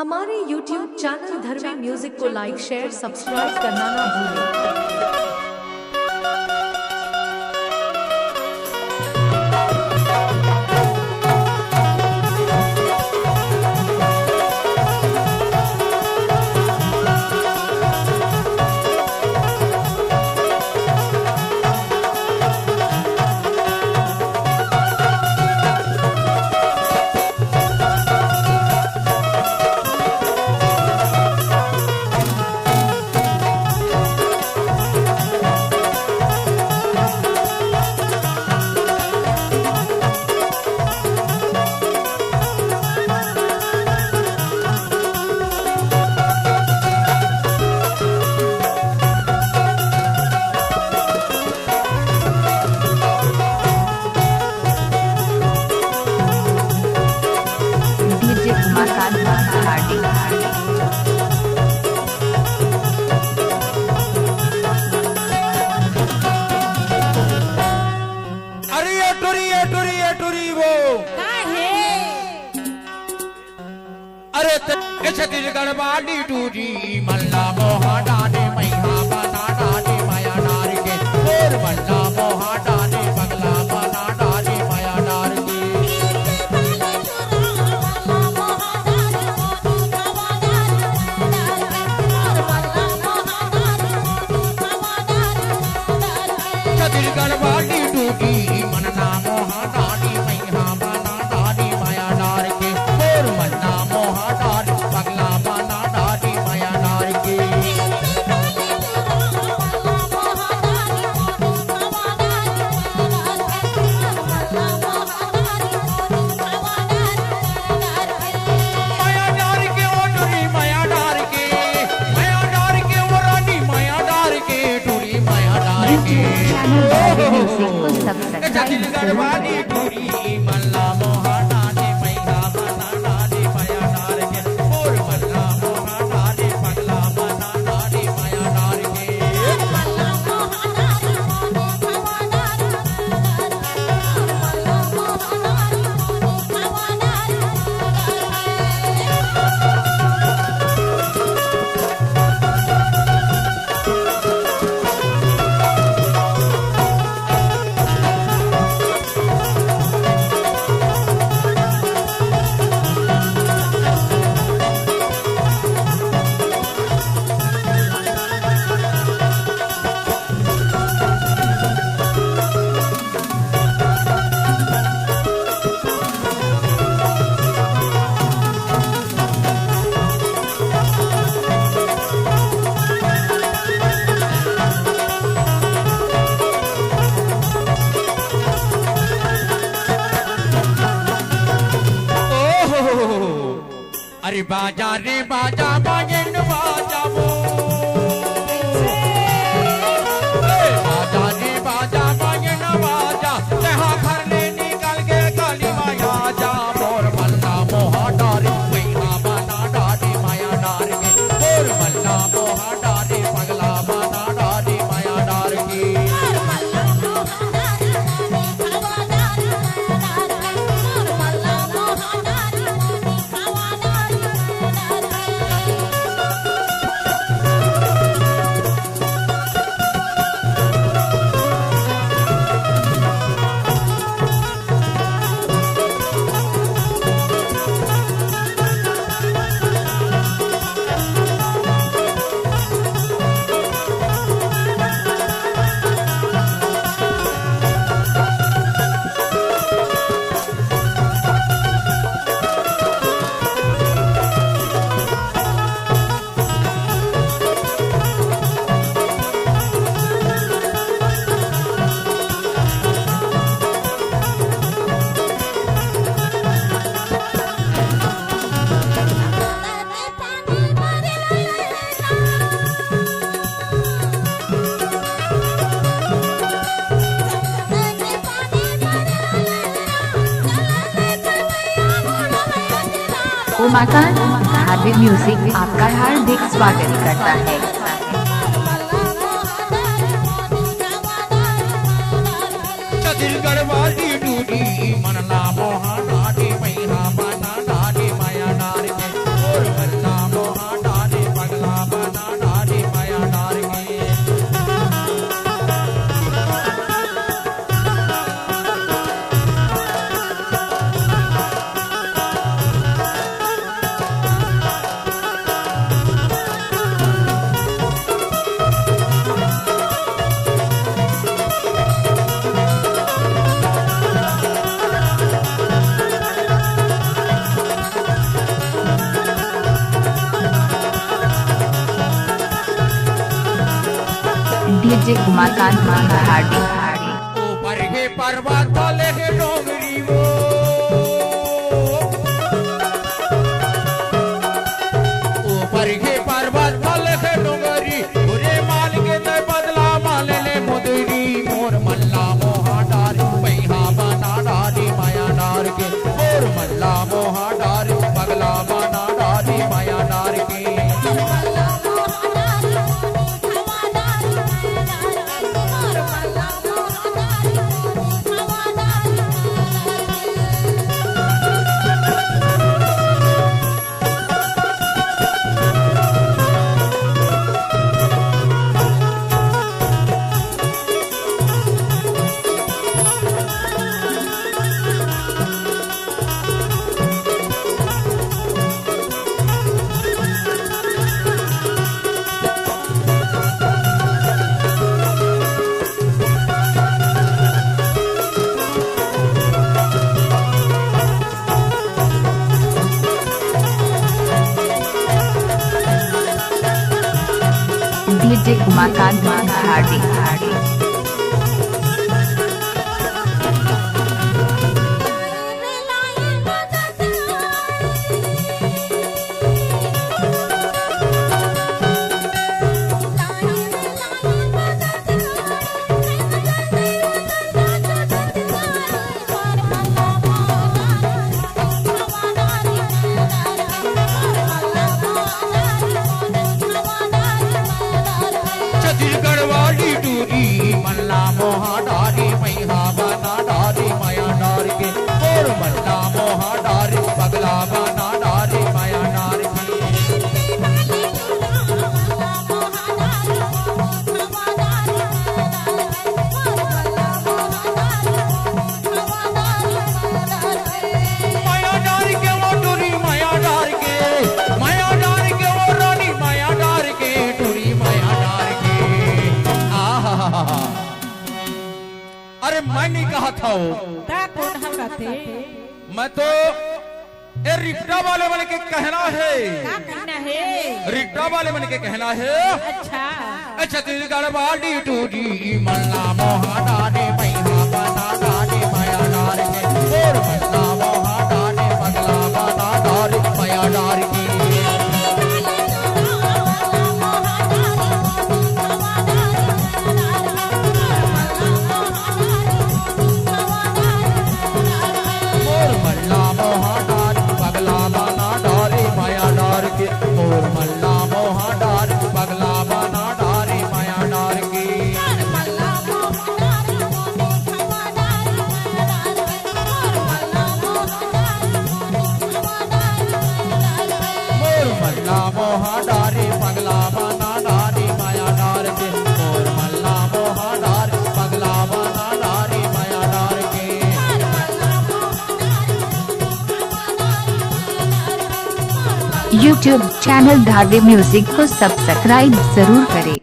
हमारे YouTube channel धर्मी music को लाइक शेयर सब्सक्राइब करना ना भूलें। छत्तीसगढ़ वाली टूरी मल्ला मोहा डाले मैया बना डाले माया डाल के और मल्ला मोहा डाले बगला बना डाले माया डाल के छत्तीसगढ़ वाली टूरी मल्ला मोहा डाले मैया बना डाले माया डाल के और मल्ला मोहा डाले बगला बना डाली माया डाल के माया डाल के ओ टूरी माया डाल के माया डाल के ओ रानी माया डाल के टूरी माया डाल के छत्तीसगढ़ वाली टूरी मल्ला मोहा डाले मैया बना डाले माया डाल के और मल्ला मोहा डाले बगला बना डाले माया डाल के अरे बाजा रे बाजा बाजन बाजा वो बाजा रे बाजा बाजन बाजा जहाँ घर ले निकल के काली माया जा मोर मल्ला मोहा डारे मैया बना डारे माया डार के मोर मल्ला मोहा डारे पगला बना डारे माया डार के उमाकांत धार्मिक म्यूजिक आपका हार्दिक स्वागत करता है। छत्तीसगढ़ वाली टूरी मनला मोहा डाले मैया बना डाले माया डाल के और डीजे उमाकांत हार्डी ऊपर के पर्वत तले के डोंगरी वो ऊपर के पर्वत तले के डोंगरी बुरे माल के ते बदला माल ले मुदरी मोर मल्ला मोहा डारी पैहा बना डारी माया डार के मोर मल्ला मोहा डारी पगला बना डारी माया डार के डीजे उमाकांत हार्डी छत्तीसगढ़ वाली टूरी मल्ला मोहा डारी मैहा बना डारी माया डार के और मल्ला मोहा डारी पगला बना डारी माया डार के माया डार के वो टूरी माया डार के माया डार के वो रानी माया डार के टूरी माया डार के अरे मैं नहीं कहा था वो मैं तो ए रिक्टा वाले मन के कहना है रिक्टा वाले मन के कहना है अच्छा छत्तीसगढ़ वाली टूरी मल्ला मोहा डारे मैहा बना डारे माया डार के और मल्ला मोहा डारे पगला बना डारे माया डार के मोर मल्ला मोहा डार पगला बना डारे माया डार के मोर मल्ला मोहा डार पगला बना डारे माया डार के मोर मल्ला मोहा डारे पगला बना डारे माया डार के मोर मल्ला मोहा डार पगला बना डारे माया डार के यूट्यूब चैनल धारवी म्यूजिक को सब्सक्राइब जरूर करें।